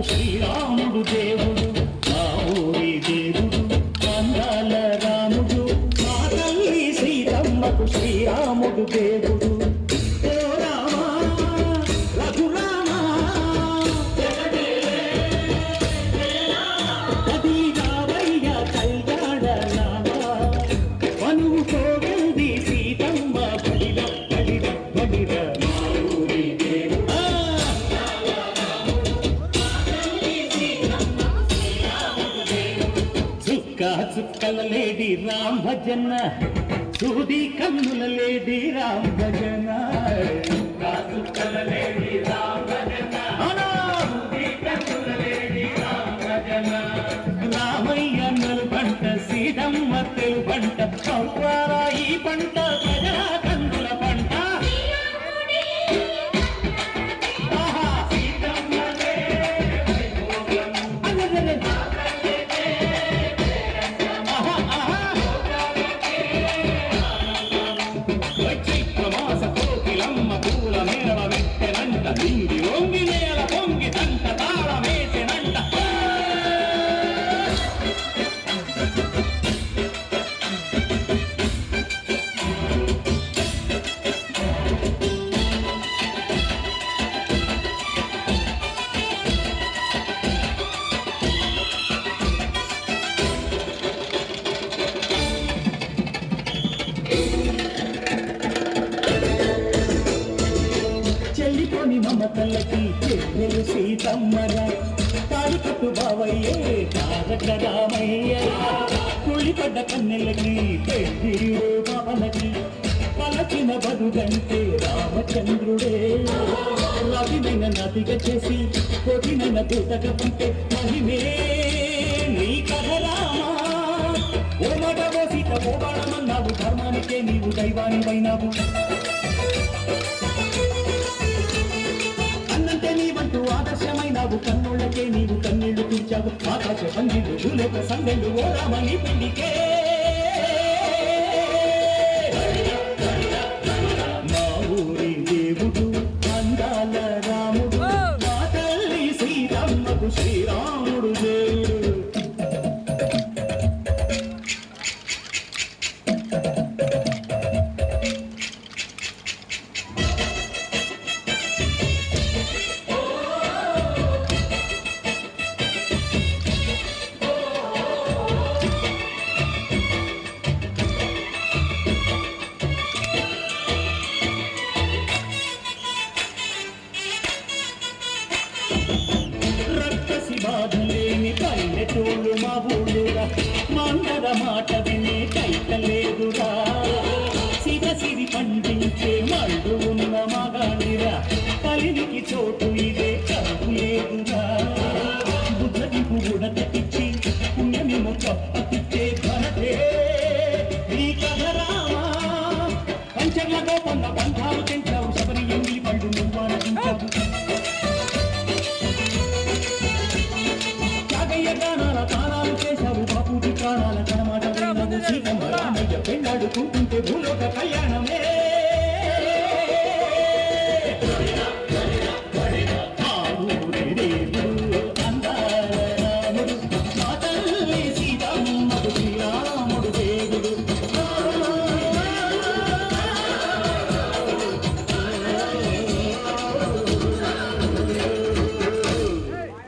శ్రీరాముడు దేవుడు మా ఊరి దేవుడు అందాల రాముడు మా తల్లి సీతమ్మకు శ్రీరాముడు దేవుడు ఓ రామా రఘురామా అది రావయ్య కళ్యాణ రామా మనువు కోగల్ది సీతమ్మ బలిర బలిర బలిర మా ఊరి దేవుడు చుక్కల లేడి రామ్ భజన సూది కన్నుల లేడి రామ్ భజన చుక్కల లేడి రామ్ భజన సూది కన్నుల లేడి రామ్ భజన రామయ్య నలు పంట సీతమ్మ తెలు పంట కౌవారా ఈ పంట ప్రజల కన్నుల పంట చెల్లిపోని మమతల్లకి చెల్లెలు సీతమ్మరా తాళి కట్టు బావయ్యే తారక రామయ్యరా కుళ్ళిపడ్డ కన్నెలకి పెళ్ళిడు బావలకి పలచిన బదుగంటే రామచంద్రుడే రవినైన నదిగా చేసి కొడినైన దూతగా పంపే మహిమే నీ కథ రామా ఓ మడవో సీత ఓ బాణమన్నావు ధర్మానికే నీవు దైవానివైనావు నీవంటూ ఆదర్శమైనావు కన్నుళ్ళకే నీవు కన్నీళ్లు తీర్చావు ఆకాశ పందిళ్ళు భూలోక సందెళ్ళు ఓ రామని పెళ్లికే మా ఊరి దేవుడు అందాల రాముడు మా తల్లి సీతమ్మకు శ్రీరాముడు దేవుడు బాధలేని పల్లెటూళ్ళు మా ఊళ్ళురా మందర మాట వినే కైకలేదురా సిరి పండించే మళ్ళు ఉన్న మగాడిరా కలినికి చోటు ఇదే కరువు లేదురా బుద్ధదిపు ఉడతకిచ్చి పుణ్యమేమో కప్పకిచ్చే ఘనతే నీ కథ రామా పంచర్లతో కొన్న బంధాలు తెంచావు శబరి ఎంగిలి పళ్ళు నువ్వు ఆనందించావు గానాల తానాలు చేశావు బాపూజీ ప్రాణాల కనమాట సీతమ్మ రామయ్య పెళ్ళాడుకుంటుంటే భూలోక కళ్యాణమే